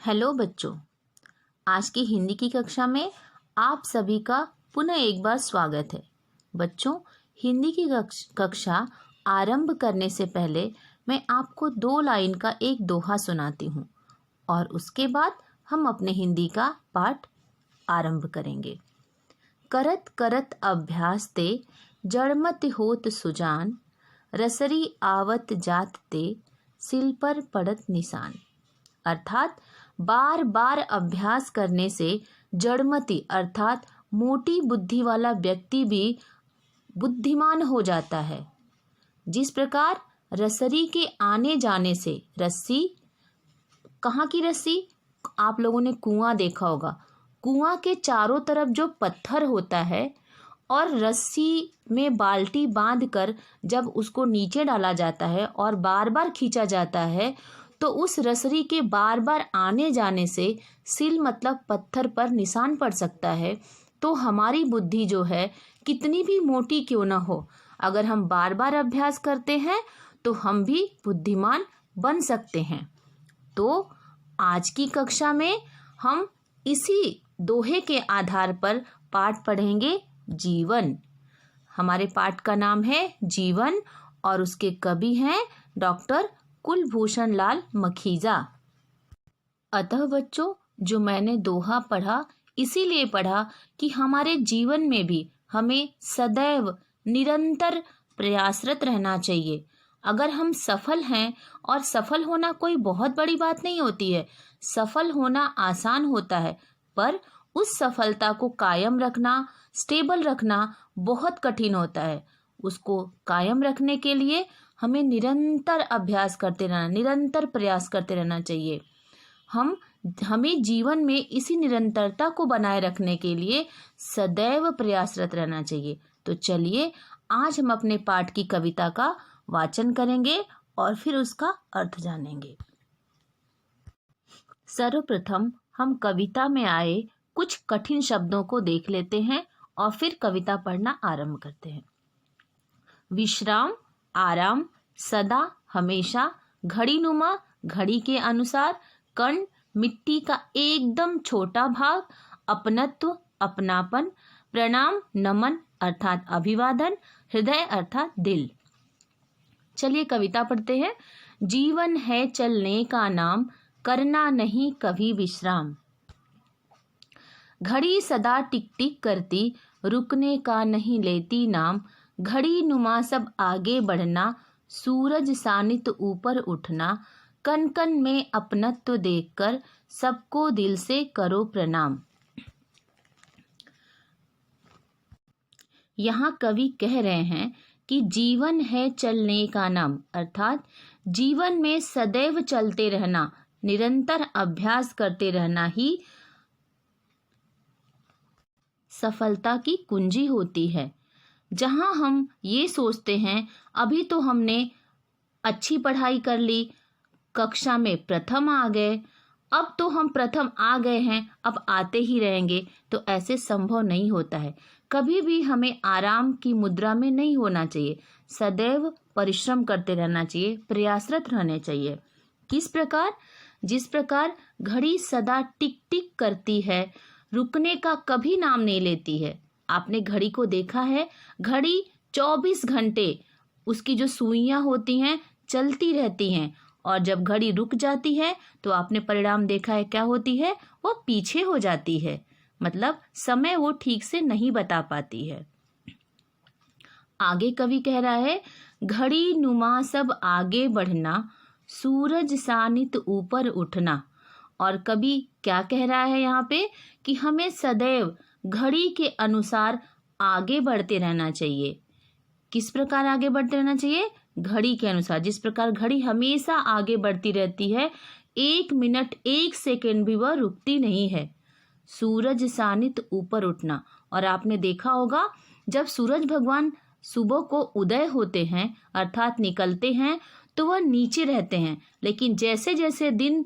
Hello बच्चों, आज की हिंदी की कक्षा में आप सभी का पुनः एक बार स्वागत है। बच्चों, हिंदी की कक्षा आरंभ करने से पहले मैं आपको 2 लाइन का एक दोहा सुनाती हूँ और उसके बाद हम अपने हिंदी का पाठ आरंभ करेंगे। करत करत अभ्यास ते जड़मत होत सुजान, रसरी आवत जात ते सिल पर पड़त निशान। अर्थात बार बार अभ्यास करने से जड़मति अर्थात मोटी बुद्धि वाला व्यक्ति भी बुद्धिमान हो जाता है। जिस प्रकार रसरी के आने जाने से रस्सी, कहाँ की रस्सी? आप लोगों ने कुआं देखा होगा। कुआं के चारों तरफ जो पत्थर होता है और रस्सी में बाल्टी बांधकर जब उसको नीचे डाला जाता है और बार बार खींचा जाता है तो उस रसरी के बार बार आने जाने से सिल मतलब पत्थर पर निशान पड़ सकता है। तो हमारी बुद्धि जो है कितनी भी मोटी क्यों ना हो, अगर हम बार बार अभ्यास करते हैं तो हम भी बुद्धिमान बन सकते हैं। तो आज की कक्षा में हम इसी दोहे के आधार पर पाठ पढ़ेंगे जीवन। हमारे पाठ का नाम है जीवन और उसके कवि हैं डॉक्टर कुलभूषण लाल मखीजा। अतः बच्चों, जो मैंने दोहा पढ़ा इसीलिए पढ़ा कि हमारे जीवन में भी हमें सदैव निरंतर प्रयासरत रहना चाहिए। अगर हम सफल हैं, और सफल होना कोई बहुत बड़ी बात नहीं होती है, सफल होना आसान होता है, पर उस सफलता को कायम रखना, स्टेबल रखना बहुत कठिन होता है। उसको कायम रखने के लिए हमें निरंतर अभ्यास करते रहना, निरंतर प्रयास करते रहना चाहिए। हमें जीवन में इसी निरंतरता को बनाए रखने के लिए सदैव प्रयासरत रहना चाहिए। तो चलिए आज हम अपने पाठ की कविता का वाचन करेंगे और फिर उसका अर्थ जानेंगे। सर्वप्रथम हम कविता में आए कुछ कठिन शब्दों को देख लेते हैं और फिर कविता पढ़ना आरंभ करते हैं। विश्राम, आराम, सदा, हमेशा, घड़ीनुमा, घड़ी के अनुसार, कण, मिट्टी का एकदम छोटा भाग, अपनत्व, अपनापन, प्रणाम, नमन अर्थात अभिवादन, हृदय अर्थात दिल। चलिए कविता पढ़ते हैं। जीवन है चलने का नाम, करना नहीं कभी विश्राम। घड़ी सदा टिक टिक करती, रुकने का नहीं लेती नाम। घड़ी नुमा सब आगे बढ़ना, सूरज सानित ऊपर उठना। कन कन में अपनत्व देखकर, सबको दिल से करो प्रणाम। यहाँ कवि कह रहे हैं कि जीवन है चलने का नाम, अर्थात जीवन में सदैव चलते रहना, निरंतर अभ्यास करते रहना ही सफलता की कुंजी होती है। जहाँ हम ये सोचते हैं अभी तो हमने अच्छी पढ़ाई कर ली, कक्षा में प्रथम आ गए, अब तो हम प्रथम आ गए हैं, अब आते ही रहेंगे, तो ऐसे संभव नहीं होता है। कभी भी हमें आराम की मुद्रा में नहीं होना चाहिए, सदैव परिश्रम करते रहना चाहिए, प्रयासरत रहने चाहिए। किस प्रकार? जिस प्रकार घड़ी सदा टिक टिक करती है, रुकने का कभी नाम नहीं लेती है। आपने घड़ी को देखा है, घड़ी 24 घंटे उसकी जो सुइयां होती हैं चलती रहती हैं, और जब घड़ी रुक जाती है तो आपने परिणाम देखा है क्या होती है? वो पीछे हो जाती है, मतलब समय वो ठीक से नहीं बता पाती है। आगे कवि कह रहा है, घड़ी नुमा सब आगे बढ़ना, सूरज सानित ऊपर उठना। और कवि क्या कह रहा है यहाँ पे कि हमें सदैव घड़ी के अनुसार आगे बढ़ते रहना चाहिए। किस प्रकार आगे बढ़ते रहना चाहिए? घड़ी के अनुसार। जिस प्रकार घड़ी हमेशा आगे बढ़ती रहती है, 1 मिनट 1 सेकेंड भी वह रुकती नहीं है। सूरज सानित ऊपर उठना, और आपने देखा होगा जब सूरज भगवान सुबह को उदय होते हैं अर्थात निकलते हैं तो वह नीचे रहते हैं, लेकिन जैसे जैसे दिन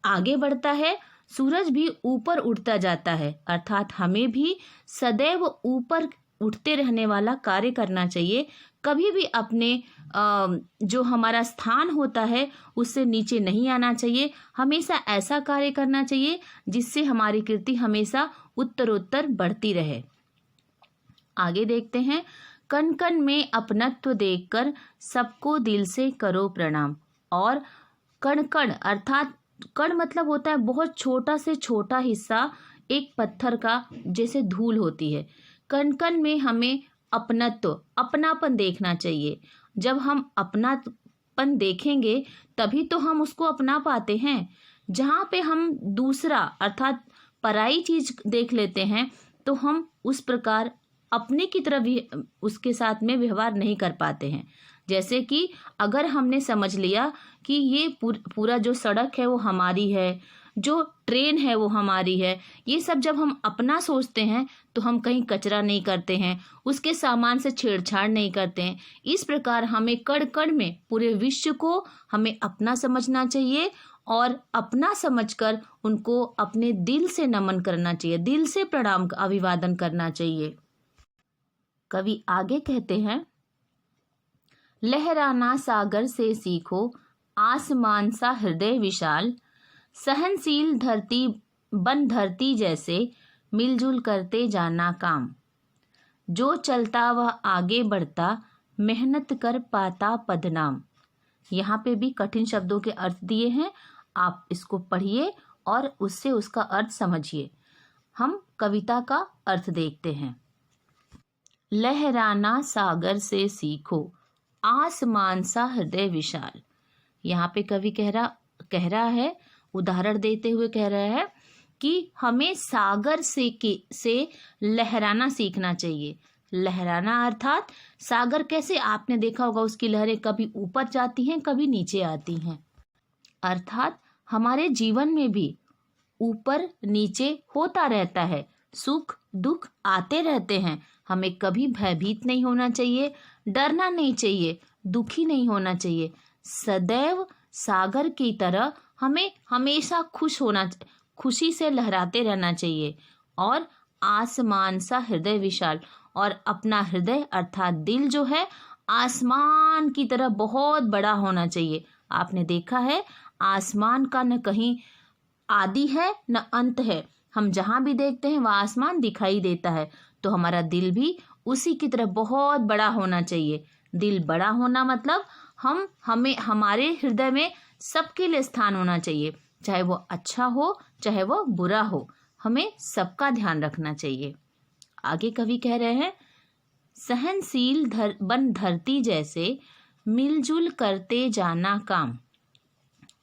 आगे बढ़ता है सूरज भी ऊपर उठता जाता है। अर्थात हमें भी सदैव ऊपर उठते रहने वाला कार्य करना चाहिए। कभी भी अपने जो हमारा स्थान होता है उससे नीचे नहीं आना चाहिए। हमेशा ऐसा कार्य करना चाहिए जिससे हमारी कीर्ति हमेशा उत्तरोत्तर बढ़ती रहे। आगे देखते हैं, कण कण में अपनत्व देखकर सबको दिल से करो प्रणाम। और कण कण अर्थात कण मतलब होता है बहुत छोटा से छोटा हिस्सा एक पत्थर का, जैसे धूल होती है। कण कण में हमें अपनत्व अपनापन देखना चाहिए। जब हम अपनापन देखेंगे तभी तो हम उसको अपना पाते हैं। जहाँ पे हम दूसरा अर्थात पराई चीज देख लेते हैं तो हम उस प्रकार अपने की तरफ भी उसके साथ में व्यवहार नहीं कर पाते हैं। जैसे कि अगर हमने समझ लिया कि ये पूरा जो सड़क है वो हमारी है, जो ट्रेन है वो हमारी है, ये सब जब हम अपना सोचते हैं तो हम कहीं कचरा नहीं करते हैं, उसके सामान से छेड़छाड़ नहीं करते हैं। इस प्रकार हमें कण कण में पूरे विश्व को हमें अपना समझना चाहिए और अपना समझकर उनको अपने दिल से नमन करना चाहिए, दिल से प्रणाम अभिवादन करना चाहिए। कवि आगे कहते हैं, लहराना सागर से सीखो, आसमान सा हृदय विशाल, सहनशील धरती जैसे, मिलजुल करते जाना काम। जो चलता वह आगे बढ़ता, मेहनत कर पाता पदनाम। यहाँ पे भी कठिन शब्दों के अर्थ दिए हैं, आप इसको पढ़िए और उससे उसका अर्थ समझिए। हम कविता का अर्थ देखते हैं। लहराना सागर से सीखो, आसमान सा हृदय विशाल। यहाँ पे कवि कह रहा है, उदाहरण देते हुए कह रहा है कि हमें सागर से लहराना सीखना चाहिए। लहराना अर्थात सागर कैसे, आपने देखा होगा उसकी लहरें कभी ऊपर जाती हैं कभी नीचे आती हैं। अर्थात हमारे जीवन में भी ऊपर नीचे होता रहता है, सुख दुख आते रहते हैं। हमें कभी भयभीत नहीं होना चाहिए, डरना नहीं चाहिए, दुखी नहीं होना चाहिए। सदैव सागर की तरह हमें हमेशा खुशी से लहराते रहना चाहिए। और आसमान सा हृदय विशाल, और अपना हृदय अर्थात दिल जो है आसमान की तरह बहुत बड़ा होना चाहिए। आपने देखा है आसमान का न कहीं आदि है न अंत है, हम जहाँ भी देखते हैं वह आसमान दिखाई देता है। तो हमारा दिल भी उसी की तरह बहुत बड़ा होना चाहिए। दिल बड़ा होना मतलब हमें हमारे हृदय में सबके लिए स्थान होना चाहिए, चाहे वो अच्छा हो चाहे वो बुरा हो, हमें सबका ध्यान रखना चाहिए। आगे कवि कह रहे हैं, सहनशील धरती जैसे, मिलजुल करते जाना काम।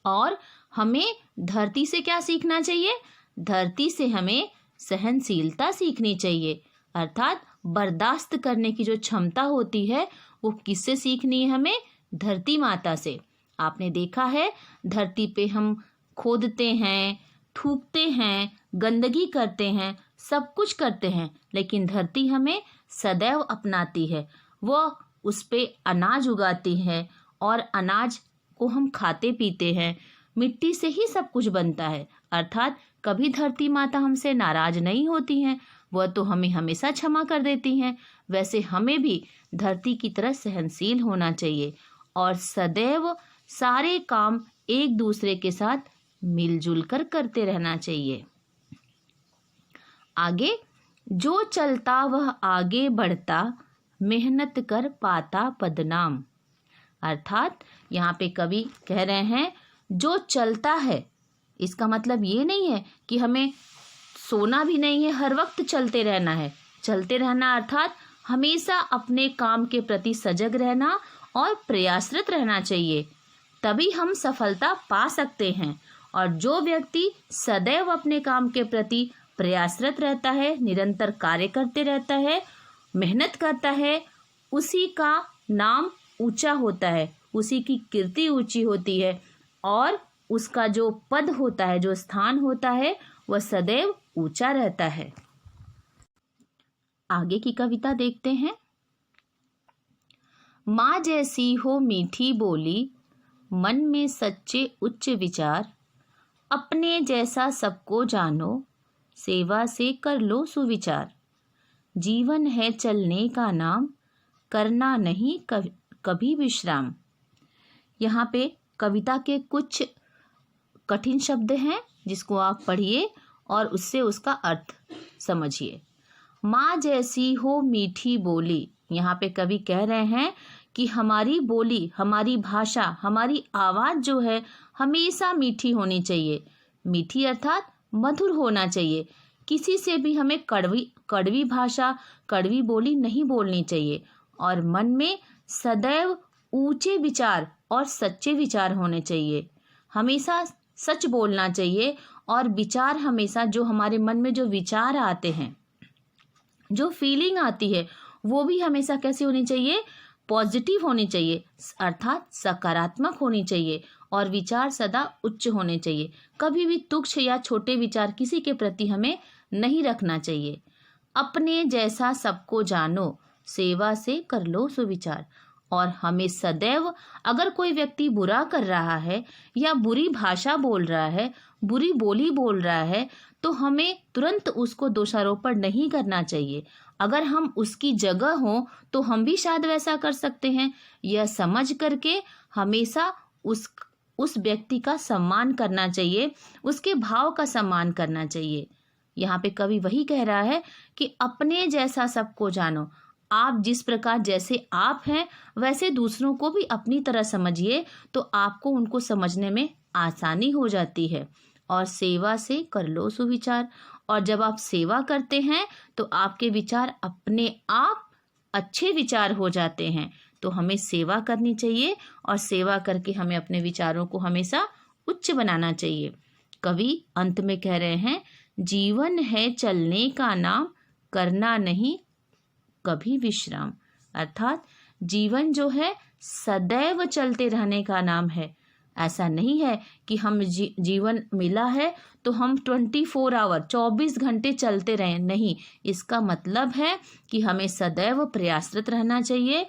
और हमें धरती से क्या सीखना चाहिए? धरती से हमें सहनशीलता सीखनी चाहिए, अर्थात बर्दाश्त करने की जो क्षमता होती है वो किससे सीखनी है? हमें धरती माता से। आपने देखा है धरती पे हम खोदते हैं, थूकते हैं, गंदगी करते हैं, सब कुछ करते हैं, लेकिन धरती हमें सदैव अपनाती है। वो उस पे अनाज उगाती है और अनाज को हम खाते पीते हैं। मिट्टी से ही सब कुछ बनता है, अर्थात कभी धरती माता हमसे नाराज नहीं होती हैं, वह तो हमें हमेशा क्षमा कर देती हैं। वैसे हमें भी धरती की तरह सहनशील होना चाहिए और सदैव सारे काम एक दूसरे के साथ मिलजुल कर करते रहना चाहिए। आगे, जो चलता वह आगे बढ़ता, मेहनत कर पाता पदनाम। अर्थात यहाँ पे कवि कह रहे हैं जो चलता है, इसका मतलब ये नहीं है कि हमें सोना भी नहीं है, हर वक्त चलते रहना है। चलते रहना अर्थात हमेशा अपने काम के प्रति सजग रहना और प्रयासरत रहना चाहिए, तभी हम सफलता पा सकते हैं। और जो व्यक्ति सदैव अपने काम के प्रति प्रयासरत रहता है, निरंतर कार्य करते रहता है, मेहनत करता है, उसी का नाम ऊंचा होता है, उसी की कीर्ति ऊंची होती है और उसका जो पद होता है, जो स्थान होता है, वह सदैव ऊंचा रहता है। आगे की कविता देखते हैं। माँ जैसी हो मीठी बोली, मन में सच्चे उच्च विचार, अपने जैसा सबको जानो, सेवा से कर लो सुविचार। जीवन है चलने का नाम, करना नहीं कभी विश्राम। यहाँ पे कविता के कुछ कठिन शब्द हैं जिसको आप पढ़िए और उससे उसका अर्थ समझिए। माँ जैसी हो मीठी बोली। यहाँ पे कवि कह रहे हैं कि हमारी बोली, हमारी भाषा, हमारी आवाज़ जो है हमेशा मीठी होनी चाहिए। मीठी अर्थात मधुर होना चाहिए। किसी से भी हमें कड़वी भाषा, कड़वी बोली नहीं बोलनी चाहिए। और मन में सदैव ऊंचे विचार और सच्चे विचार होने चाहिए। हमेशा सच बोलना चाहिए और विचार हमेशा, जो हमारे मन में जो विचार आते हैं, जो फीलिंग आती है, वो भी हमेशा कैसी होनी चाहिए? पॉजिटिव होनी चाहिए, अर्थात सकारात्मक होनी चाहिए। और विचार सदा उच्च होने चाहिए। कभी भी तुच्छ या छोटे विचार किसी के प्रति हमें नहीं रखना चाहिए। अपने जैसा सबको जानो, सेवा से कर लो सुविचार। और हमें सदैव, अगर कोई व्यक्ति बुरा कर रहा है या बुरी भाषा बोल रहा है, बुरी बोली बोल रहा है, तो हमें तुरंत उसको दोषारोपण नहीं करना चाहिए। अगर हम उसकी जगह हों तो हम भी शायद वैसा कर सकते हैं। यह समझ करके हमेशा उस व्यक्ति का सम्मान करना चाहिए, उसके भाव का सम्मान करना चाहिए। यहाँ पे कवि वही कह रहा है कि अपने जैसा सबको जानो। आप जिस प्रकार, जैसे आप हैं वैसे दूसरों को भी अपनी तरह समझिए, तो आपको उनको समझने में आसानी हो जाती है। और सेवा से कर लो सुविचार। और जब आप सेवा करते हैं तो आपके विचार अपने आप अच्छे विचार हो जाते हैं। तो हमें सेवा करनी चाहिए और सेवा करके हमें अपने विचारों को हमेशा उच्च बनाना चाहिए। कवि अंत में कह रहे हैं, जीवन है चलने का नाम, करना नहीं कभी विश्राम। अर्थात जीवन जो है सदैव चलते रहने का नाम है। ऐसा नहीं है कि हम जीवन मिला है तो हम 24 आवर 24 घंटे चलते रहें। नहीं, इसका मतलब है कि हमें सदैव प्रयासरत रहना चाहिए।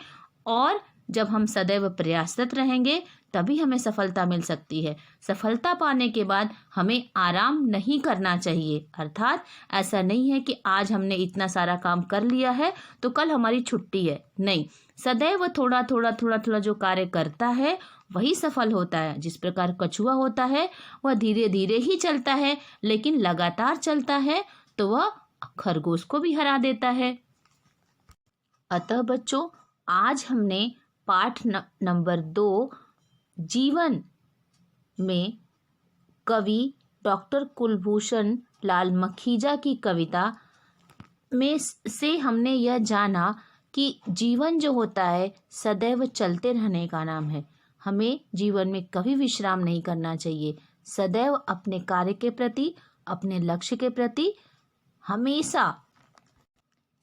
और जब हम सदैव प्रयासरत रहेंगे तभी हमें सफलता मिल सकती है। सफलता पाने के बाद हमें आराम नहीं करना चाहिए। अर्थात ऐसा नहीं है कि आज हमने इतना सारा काम कर लिया है तो कल हमारी छुट्टी है। नहीं, सदैव थोड़ा थोड़ा जो कार्य करता है वही सफल होता है। जिस प्रकार कछुआ होता है वह धीरे धीरे ही चलता है, लेकिन लगातार चलता है तो वह खरगोश को भी हरा देता है। अतः बच्चों, आज हमने पाठ नंबर 2 जीवन में कवि डॉक्टर कुलभूषण लाल मखीजा की कविता में से हमने यह जाना कि जीवन जो होता है सदैव चलते रहने का नाम है। हमें जीवन में कभी विश्राम नहीं करना चाहिए। सदैव अपने कार्य के प्रति, अपने लक्ष्य के प्रति हमेशा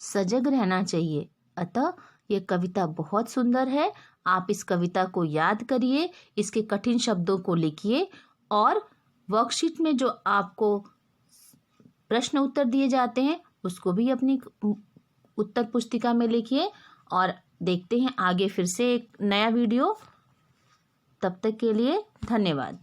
सजग रहना चाहिए। अतः ये कविता बहुत सुंदर है। आप इस कविता को याद करिए, इसके कठिन शब्दों को लिखिए और वर्कशीट में जो आपको प्रश्न उत्तर दिए जाते हैं उसको भी अपनी उत्तर पुस्तिका में लिखिए। और देखते हैं आगे फिर से एक नया वीडियो। तब तक के लिए धन्यवाद।